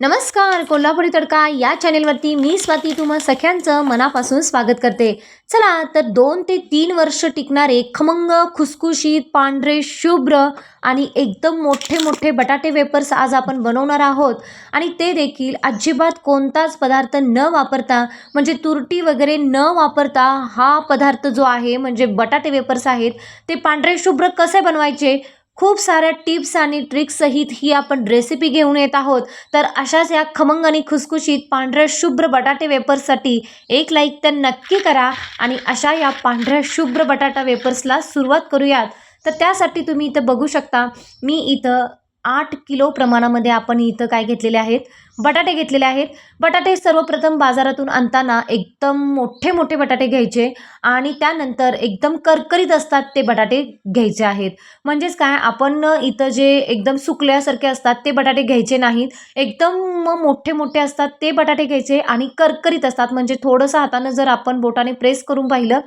नमस्कार. कोल्हापुरी तडका या चॅनेलवरती मी स्वाती तुम्हा सख्यांचं मनापासून स्वागत करते. चला तर 2 ते 3 वर्ष टिकणारे खमंग खुसखुशीत पांढरे शुभ्र आणि एकदम मोठे मोठे बटाटे वेपर्स आज आपण बनवणार आहोत. आणि ते देखील अजिबात कोणताच पदार्थ न वापरता, म्हणजे तुरटी वगैरे न वापरता हा पदार्थ जो आहे म्हणजे बटाटे वेपर्स आहेत ते पांढरे शुभ्र कसे बनवायचे, खूप साऱ्या टिप्स आणि ट्रिक्स सहित ही आपण रेसिपी घेऊन येत आहोत. तर अशाच या खमंग आणि खुसखुशीत पांढऱ्या शुभ्र बटाटे वेपर्ससाठी एक लाईक तर नक्की करा आणि अशा या पांढऱ्या शुभ्र बटाटा वेपर्सला सुरुवात करूयात. तर त्यासाठी तुम्ही इथं बघू शकता, मी इथं 8 किलो प्रमाणामध्ये आपण इथं काय घेतलेले आहेत, बटाटे घेतलेले आहेत. बटाटे सर्वप्रथम बाजारातून आणताना एकदम मोठे मोठे बटाटे घ्यायचे आणि त्यानंतर एकदम करकरीत असतात ते बटाटे घ्यायचे आहेत. म्हणजेच काय, आपण इथं जे एकदम सुकल्यासारखे असतात ते बटाटे घ्यायचे नाहीत. एकदम मोठे मोठे असतात ते बटाटे घ्यायचे आणि करकरीत असतात, म्हणजे थोडंसं हातानं जर आपण बोटाने प्रेस करून पाहिलं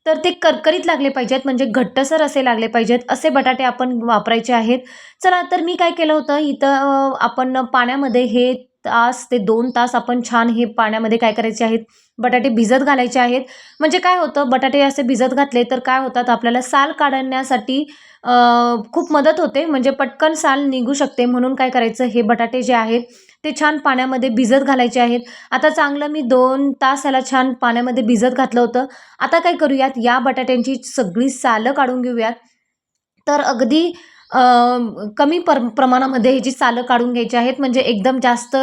तर ते करकरीत लागले पाहिजेत, म्हणजे घट्टसर असे लागले पाहिजेत, असे बटाटे आपण वापरायचे आहेत. चला तर मी काय केलं होतं इथं, आपण पाण्यामध्ये हे 1 तास ते 2 तास आपण छान हे पाण्यामध्ये काय करायचे आहेत, बटाटे भिजत घालायचे आहेत. म्हणजे काय होतं, बटाटे असे भिजत घातले तर काय होतात, आपल्याला साल काढण्यासाठी खूप मदत होते, म्हणजे पटकन साल निघू शकते. म्हणून काय करायचं, हे बटाटे जे आहेत ते छान पाण्यामध्ये भिजत घालायचे आहेत. आता चांगलं मी 2 तास याला छान पाण्यामध्ये भिजत घातलं होतं. आता काय करूयात, या बटाट्यांची सगळी सालं काढून घेऊयात. तर अगदी अ, कमी प्रमाणामध्ये ह्याची सालं काढून घ्यायची आहेत, म्हणजे एकदम जास्त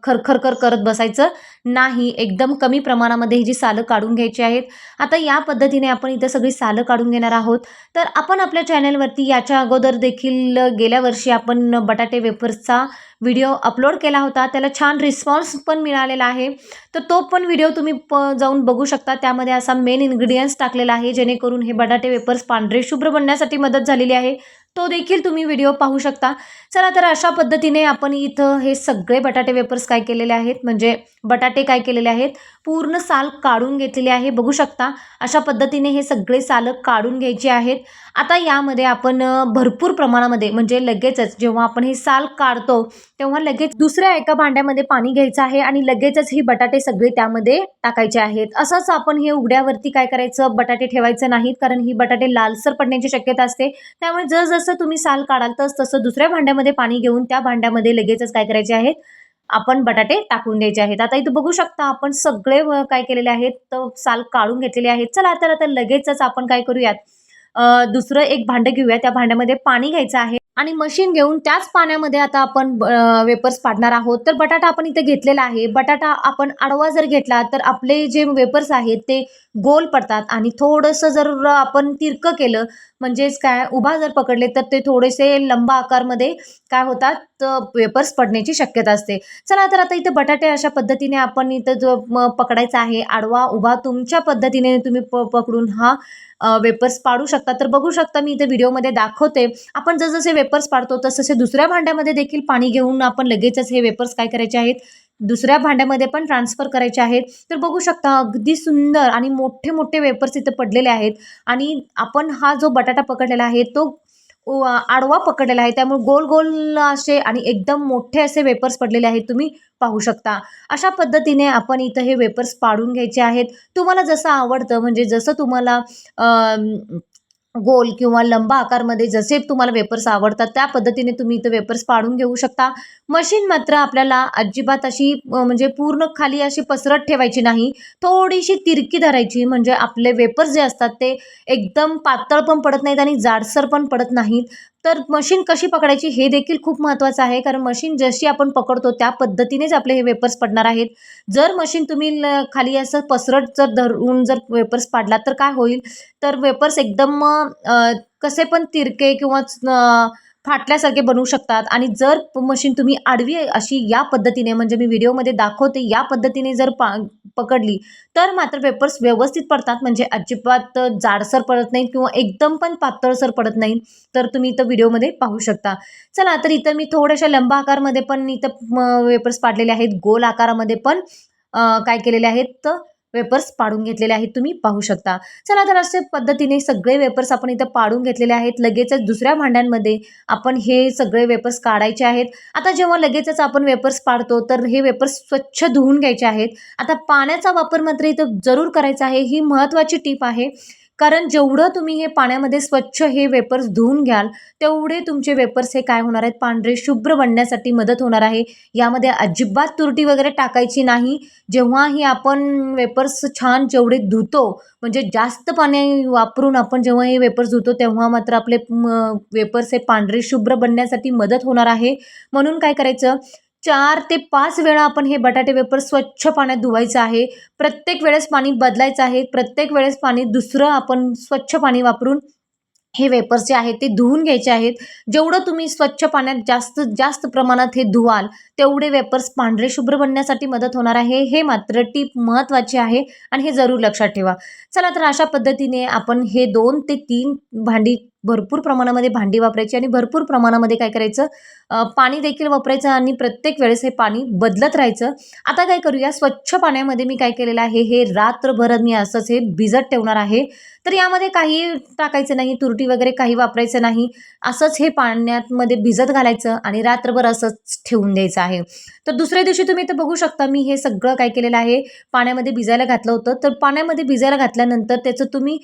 खरखर करत बसायचं नाही. एकदम कमी प्रमाणामध्ये ही जी सालं काढून घ्यायची आहेत. आता या पद्धतीने आपण इथं सगळी सालं काढून घेणार आहोत. तर आपण आपल्या चॅनेलवरती याच्या अगोदर देखील गेल्या वर्षी आपण बटाटे वेफर्सचा व्हिडिओ अपलोड केला होता. त्याला छान रिस्पॉन्स पण मिळालेला आहे. तर तो पण व्हिडिओ तुम्ही जाऊन बघू शकता. त्यामध्ये असा मेन इन्ग्रेडियंट्स टाकलेला आहे, जेणेकरून हे बटाटे वेफर्स पांढरे शुभ्र बनण्यासाठी मदत झालेली आहे. तो देखील तुम्ही व्हिडिओ पाहू शकता. चला तर अशा पद्धतीने आपण इथं हे सगळे बटाटे वेफर्स काय केलेले आहेत, म्हणजे बटाटे काय केलेले आहेत, पूर्ण साल काढून घेतलेली आहे. बघू शकता अशा पद्धतीने हे सगळे सालं काढून घ्यायची आहेत. आता यामध्ये आपण भरपूर प्रमाणामध्ये, म्हणजे लगेचच जेव्हा आपण हे साल काढतो तेव्हा लगेच दुसऱ्या एका भांड्यामध्ये पाणी घ्यायचं आहे आणि लगेचच ही बटाटे सगळे त्यामध्ये टाकायचे आहेत. असंच आपण हे उघड्यावरती काय करायचं, बटाटे ठेवायचं नाहीत, कारण ही बटाटे लालसर पडण्याची शक्यता असते. त्यामुळे जसं तुम्ही साल काढाल तसं दुसऱ्या भांड्यामध्ये पाणी घेऊन त्या भांड्यामध्ये लगेचच काय करायचे आहेत, आपण बटाटे टाकून द्यायचे आहेत. आता इथं बघू शकता आपण सगळे काय केलेले आहेत, तर साल काढून घेतलेले आहेत. चला तर आता लगेचच आपण काय करूयात, दुसरं एक भांडं घेऊया. त्या भांड्यामध्ये पाणी घ्यायचं आहे आणि मशीन घेऊन त्याच पाण्यामध्ये आता आपण वेपर्स पाडणार आहोत. तर बटाटा आपण इथे घेतलेला आहे. बटाटा आपण आडवा जर घेतला तर आपले जे वेपर्स आहेत ते गोल पडतात आणि थोडंसं जर आपण तिरकं केलं, म्हणजेच काय, उभा जर पकडले तर ते थोडेसे लंबा आकारमध्ये काय होतात, वेपर्स पडण्याची शक्यता असते. चला तर आता इथे बटाटे अशा पद्धतीने आपण इथं जो पकडायचा आहे, आडवा उभा तुमच्या पद्धतीने तुम्ही पकडून हा वेपर्स पाडू शकता. तर बघू शकता मी इथे व्हिडिओमध्ये दाखवते. आपण जसजसे वेपर्स पाडतो तसतसे दुसऱ्या भांड्यामध्ये देखील पाणी घेऊन आपण लगेचच हे वेपर्स काय करायचे आहेत, दुसऱ्या भांड्यामध्ये पण ट्रान्सफर करायचे आहेत. तर बघू शकता अगदी सुंदर आणि मोठे मोठे वेपर्स इथे पडलेले आहेत. आणि आपण हा जो बटाटा पकडलेला आहे तो आडवा पकडलेला आहे, त्यामुळे गोल गोल असे आणि एकदम मोठे असे वेपर्स पडलेले आहेत, तुम्ही पाहू शकता. अशा पद्धतीने आपण इथं हे वेपर्स पाडून घ्यायचे आहेत. तुम्हाला जसं आवडतं, म्हणजे जसं तुम्हाला गोल किंवा लंबा आकारमध्ये जसे तुम्हाला वेपर्स आवडतात त्या पद्धतीने तुम्ही इथं वेपर्स पाडून घेऊ शकता. मशीन मात्र आपल्याला अजिबात अशी म्हणजे पूर्ण खाली अशी पसरत ठेवायची नाही, थोडीशी तिरकी धरायची, म्हणजे आपले वेपर्स जे असतात ते एकदम पातळ पण पडत नाहीत आणि जाडसर पण पडत नाहीत. तर मशीन कशी पकडायची हे देखील खूप महत्त्वाचं आहे, कारण मशीन जशी आपण पकडतो त्या पद्धतीनेच आपले हे वेपर्स पडणार आहेत. जर मशीन तुम्ही खाली असं पसरट जर धरून जर वेपर्स पाडलात तर काय होईल, तर वेपर्स एकदम कसे पण तिरके किंवा फाटल्यासारखे बनवू शकतात. आणि जर मशीन तुम्ही आडवी अशी या पद्धतीने, म्हणजे मी व्हिडिओमध्ये दाखवते या पद्धतीने जर पकडली तर मात्र वेपर्स व्यवस्थित पडतात, म्हणजे अजिबात जाडसर पडत नाहीत किंवा एकदम पण पातळसर पडत नाही. तर तुम्ही इथं व्हिडिओमध्ये पाहू शकता. चला तर इथं मी थोड्याशा लंबा आकारमध्ये पण इथं वेपर्स पाडलेले आहेत, गोल आकारामध्ये पण काय केलेले आहेत, तर वेपर्स पाडून घेतलेले आहेत, तुम्ही पाहू शकता. चला तर अशा पद्धतीने सगळे वेपर्स आपण इथं पाडून घेतलेले आहेत. लगेचच दुसऱ्या भांड्यांमध्ये आपण हे सगळे वेपर्स काढायचे आहेत. आता जेव्हा लगेचच आपण वेपर्स पाडतो तर हे वेपर्स स्वच्छ धुवून घ्यायचे आहेत. आता पाण्याचा वापर मात्र इथं जरूर करायचा आहे, ही महत्त्वाची टीप आहे. कारण जेवढं तुम्ही हे पाण्यामध्ये स्वच्छ हे वेपर्स धुवून घ्याल, तेवढे तुमचे वेपर्स हे काय होणार आहेत, पांढरे शुभ्र बनण्यासाठी मदत होणार आहे. यामध्ये अजिबात तुरटी वगैरे टाकायची नाही. जेव्हाही आपण वेपर्स छान जेवढे धुतो, म्हणजे जास्त पाणी वापरून आपण जेव्हा हे वेपर्स धुतो, तेव्हा मात्र आपले वेपर्स हे पांढरे शुभ्र बनण्यासाठी मदत होणार आहे. म्हणून काय करायचं, 4 ते 5 वेळा आपण हे बटाटे वेपर्स स्वच्छ पाण्यात धुवायचं आहे. प्रत्येक वेळेस पाणी बदलायचं आहे. प्रत्येक वेळेस पाणी दुसरं आपण स्वच्छ पाणी वापरून हे वेपर्स जे आहेत ते धुवून घ्यायचे आहेत. जेवढं तुम्ही स्वच्छ पाण्यात जास्तीत जास्त प्रमाणात हे धुवाल, तेवढे वेपर्स पांढरे शुभ्र बनण्यासाठी मदत होणार आहे. हे मात्र टीप महत्त्वाची आहे आणि हे जरूर लक्षात ठेवा. चला तर अशा पद्धतीने आपण हे 2 ते 3 भांडी भरपूर प्रमाणामध्ये भांडी वापरायची आणि भरपूर प्रमाणामध्ये काय करायचं, पाणी देखील वापरायचं आणि प्रत्येक वेळेस हे पाणी बदलत राहायचं. आता काय करूया, स्वच्छ पाण्यामध्ये मी काय केलेलं आहे, हे रात्रभर मी असंच हे भिजत ठेवणार आहे. तर यामध्ये काही टाकायचं नाही, तुरटी वगैरे काही वापरायचं नाही. असंच हे पाण्यामध्ये भिजत घालायचं आणि रात्रभर असंच ठेवून द्यायचं आहे. तर दुसऱ्या दिवशी तुम्ही इथं बघू शकता, मी हे सगळं काय केलेलं आहे, पाण्यामध्ये भिजायला घातलं होतं. तर पाण्यामध्ये भिजायला घातल्यानंतर त्याचं तुम्ही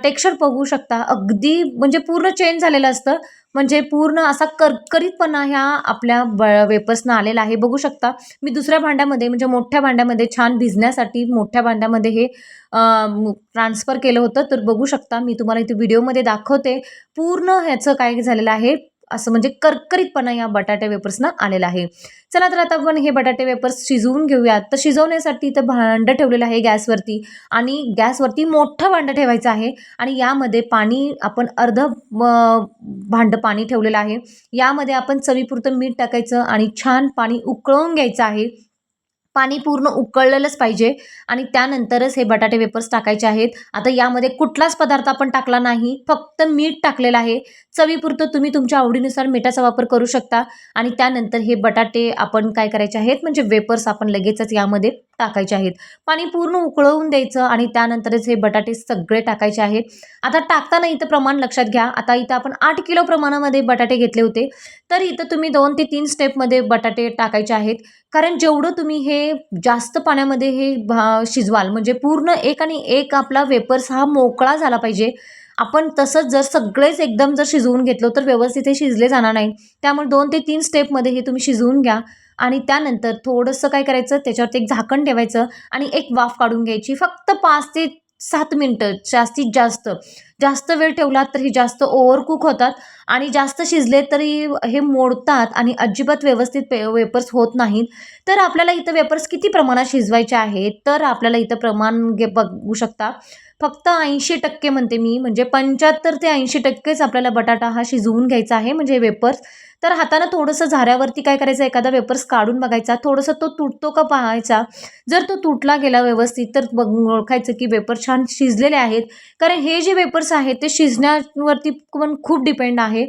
टेक्स्चर बघू शकता, अगदी म्हणजे पूर्ण चेंज झालेलं असतं. म्हणजे पूर्ण असा करकरीतपणा ह्या आपल्या वेपर्सनं आलेला आहे. बघू शकता, मी दुसऱ्या भांड्यामध्ये म्हणजे मोठ्या भांड्यामध्ये छान भिजण्यासाठी मोठ्या भांड्यामध्ये हे ट्रान्सफर केलं होतं. तर बघू शकता, मी तुम्हाला इथे व्हिडिओमध्ये दाखवते. पूर्ण ह्याचं काय झालेलं आहे, असं म्हणजे करकरीतपणा या बटाटे वेपर्सना आलेला आहे. चला तर आता आपण हे बटाटे वेपर्स शिजवून घेऊयात. तर शिजवण्यासाठी इथं भांडं ठेवलेलं आहे गॅसवरती आणि गॅसवरती मोठं भांडं ठेवायचं आहे आणि यामध्ये पाणी आपण भांडं पाणी ठेवलेलं आहे. यामध्ये आपण चवीपुरतं मीठ टाकायचं आणि छान पाणी उकळवून घ्यायचं आहे. पाणी पूर्ण उकळलेलंच पाहिजे आणि त्यानंतरच हे बटाटे वेपर्स टाकायचे आहेत. आता यामध्ये कुठलाच पदार्थ आपण टाकला नाही, फक्त मीठ टाकलेलं आहे. चवीपुरतं तुम्ही तुमच्या आवडीनुसार मिठाचा वापर करू शकता आणि त्यानंतर हे बटाटे आपण काय करायचे आहेत, म्हणजे वेपर्स आपण लगेचच यामध्ये टाकायचे आहेत. पाणी पूर्ण उकळवून द्यायचं आणि त्यानंतरच हे बटाटे सगळे टाकायचे आहेत. आता टाकताना इथं प्रमाण लक्षात घ्या. आता इथं आपण 8 किलो प्रमाणामध्ये बटाटे घेतले होते, तर इथं तुम्ही 2 ते 3 स्टेपमध्ये बटाटे टाकायचे आहेत. कारण जेवढं तुम्ही हे जास्त पाण्यामध्ये हे शिजवाल, म्हणजे पूर्ण एक आणि एक आपला वेपर्स हा मोकळा झाला पाहिजे. आपण तसंच जर सगळेच एकदम जर शिजवून घेतलं तर व्यवस्थित हे शिजले जाणार नाही. त्यामुळे 2 ते 3 स्टेपमध्ये हे तुम्ही शिजवून घ्या आणि त्यानंतर थोडंसं काय करायचं, त्याच्यावरती एक झाकण ठेवायचं आणि एक वाफ काढून घ्यायची. फक्त 5 ते 7 मिनिटं जास्तीत जास्त. जास्त वेळ ठेवलात तर हे जास्त ओव्हरकुक होतात आणि जास्त शिजले तरी हे मोडतात आणि अजिबात व्यवस्थित वेपर्स होत नाहीत. तर आपल्याला इथं वेपर्स किती प्रमाणात शिजवायचे आहेत, तर आपल्याला इथं प्रमाण बघू शकता. फक्त 80% म्हणते मी, म्हणजे 75 ते 80%च आपल्याला बटाटा हा शिजवून घ्यायचा आहे, म्हणजे वेपर्स. तर हातानं थोडंसं झाऱ्यावरती काय करायचं, एखादा वेपर्स काढून बघायचा, थोडंसं तो तुटतो का पाहायचा. जर तो तुटला गेला व्यवस्थित तर ओळखायचं की वेपर छान शिजलेले आहेत. कारण हे जे वेपर्स आहेत ते शिजण्यावरती पण खूप डिपेंड आहे.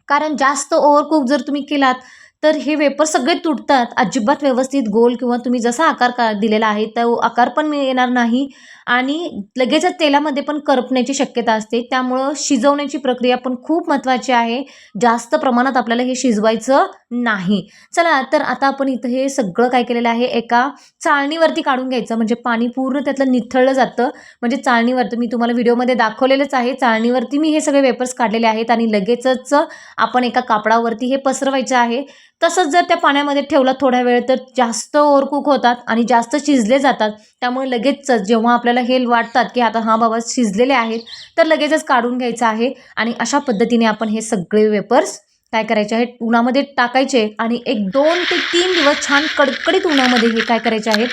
कारण जास्त ओव्हरकुक जर तुम्ही केलात तर हे वेपर सगळे तुटतात. अजिबात व्यवस्थित गोल किंवा तुम्ही जसा आकार दिलेला आहे तो आकार पण येणार नाही आणि लगेचच तेलामध्ये पण करपण्याची शक्यता असते. त्यामुळं शिजवण्याची प्रक्रिया पण खूप महत्त्वाची आहे. जास्त प्रमाणात आपल्याला हे शिजवायचं नाही. चला तर आता आपण इथं हे सगळं काय केलेलं आहे, एका चाळणीवरती काढून घ्यायचं, म्हणजे पाणी पूर्ण त्यातलं निथळलं जातं. म्हणजे चाळणीवरती मी तुम्हाला व्हिडिओमध्ये दाखवलेलंच आहे. चाळणीवरती मी हे सगळे वेपर्स काढलेले आहेत आणि लगेचच आपण एका कापडावरती हे पसरवायचं आहे. तसंच जर त्या पाण्यामध्ये ठेवलं थोडा वेळ तर जास्त ओव्हरकुक होतात आणि जास्त शिजले जातात. त्यामुळे लगेचच जेव्हा आपल्याला हे वाटतात की आता हां बाबा शिजलेले आहेत, तर लगेचच काढून घ्यायचं आहे आणि अशा पद्धतीने आपण हे सगळे वेपर्स काय करायचे आहेत, उन्हामध्ये टाकायचे आणि एक 2 ते 3 दिवस छान कडकडीत उन्हामध्ये हे काय करायचे आहेत,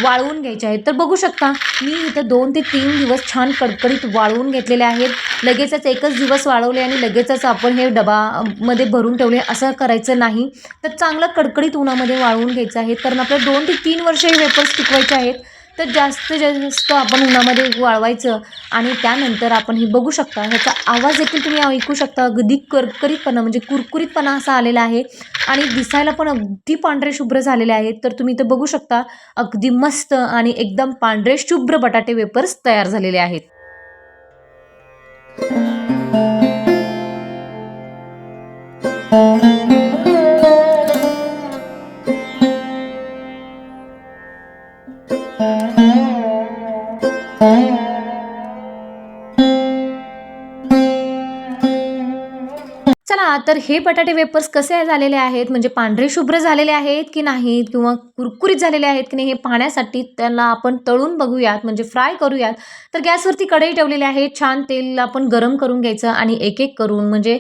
वाळवून घ्यायचे आहेत. तर बघू शकता, मी इथं 2 ते 3 दिवस छान कडकडीत वाळवून घेतलेले आहेत. लगेचच एकच दिवस वाळवले आणि लगेचच आपण हे डबामध्ये भरून ठेवले असं करायचं नाही. तर चांगलं कडकडीत उन्हामध्ये वाळवून घ्यायचं आहे. कारण आपल्याला 2 ते 3 वर्ष हे वेपर्स टिकवायचे आहेत. तर जास्तीत जास्त आपण उन्हामध्ये वाळवायचं आणि त्यानंतर आपण हे बघू शकता, ह्याचा आवाज देखील तुम्ही ऐकू शकता. अगदी करकरीतपणा म्हणजे कुरकुरीतपणा असा आलेला आहे आणि दिसायला पण अगदी पांढरे शुभ्र झालेले आहेत. तर तुम्ही इथं बघू शकता, अगदी मस्त आणि एकदम पांढरे शुभ्र बटाटे वेफर्स तयार झालेले आहेत. चला तर हे बटाटे वेफर्स कसे झालेले आहेत, म्हणजे पांढरे शुभ्र झालेले आहेत की नाहीत किंवा कुरकुरीत झालेले आहेत की नाही, हे पाहण्यासाठी त्याला आपण तळून बघूयात, म्हणजे फ्राय करूयात. तर गॅसवरती कढई ठेवलेली आहे. छान तेल आपण गरम करून घ्यायचं आणि एक एक करून म्हणजे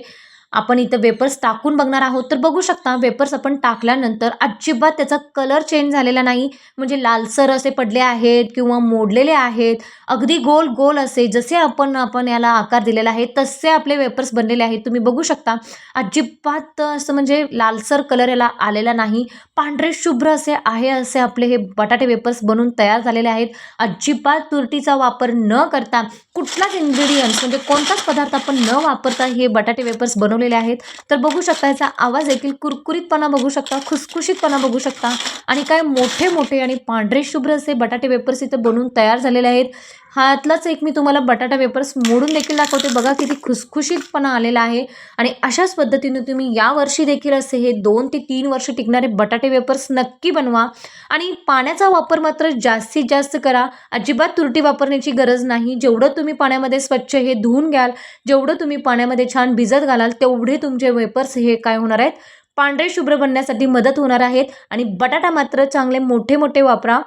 आपण इथं वेफर्स टाकून बघणार आहोत. तर बघू शकता, वेफर्स आपण टाकल्यानंतर अजिबात त्याचा कलर चेंज झालेला नाही. म्हणजे लालसर असे पडले आहेत किंवा मोडलेले आहेत. अगदी गोल गोल असे जसे आपण आपण याला आकार दिलेला आहे तसे आपले वेफर्स बनलेले आहेत. तुम्ही बघू शकता, अजिबात असं म्हणजे लालसर कलर याला आलेला नाही. पांढरे शुभ्र असे आपले हे बटाटे वेफर्स बनून तयार झालेले आहेत. अजिबात तुरटीचा वापर न करता, कुठलाच इन्ग्रेडियंट्स म्हणजे कोणताच पदार्थ आपण न वापरता हे बटाटे वेफर्स बनवलेले आहेत. तर बघू शकता, याचा आवाज देखील कुरकुरीतपणा बघू शकता, खुसखुशीतपणा बघू शकता आणि काय मोठे मोठे आणि पांढरे शुभ्र असे बटाटे वेफर्स इथे बनवून तयार झालेले आहेत. ह्यातलाच एक मी तुम्हाला बटाटा वेफर्स मोडून देखील दाखवते. बघा किती खुसखुशीतपणा आलेला आहे आणि अशाच पद्धतीने तुम्ही यावर्षी देखील असे हे 2 ते 3 वर्ष टिकणारे बटाटे वेफर्स नक्की बनवा आणि पाण्याचा वापर मात्र जास्तीत जास्त करा. अजिबात तुरटी वापरण्याची गरज नाही. जेवढं तुम्ही पाण्यामध्ये स्वच्छ हे धुवून घ्याल, जेवढं तुम्ही पाण्यामध्ये छान भिजत घालाल, तेवढे तुमचे वेफर्स हे काय होणार आहेत, पांढरे शुभ्र बनण्यासाठी मदत होणार आहेत. आणि बटाटा मात्र चांगले मोठे मोठे वापरा.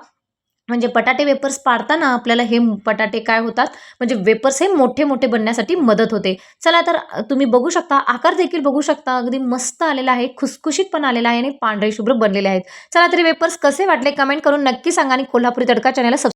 म्हणजे बटाटे वेफर्स पाडताना आपल्याला हे बटाटे काय होतात, म्हणजे वेफर्स हे मोठे मोठे बनण्यासाठी मदत होते. चला तर तुम्ही बघू शकता, आकार देखील बघू शकता, अगदी मस्त आलेला आहे, खुसखुशीत पण आलेला आहे आणि पांढरे शुभ्र बनलेले आहेत. चला तरी वेफर्स कसे वाटले कमेंट करून नक्की सांगा आणि कोल्हापुरी तडका चॅनलला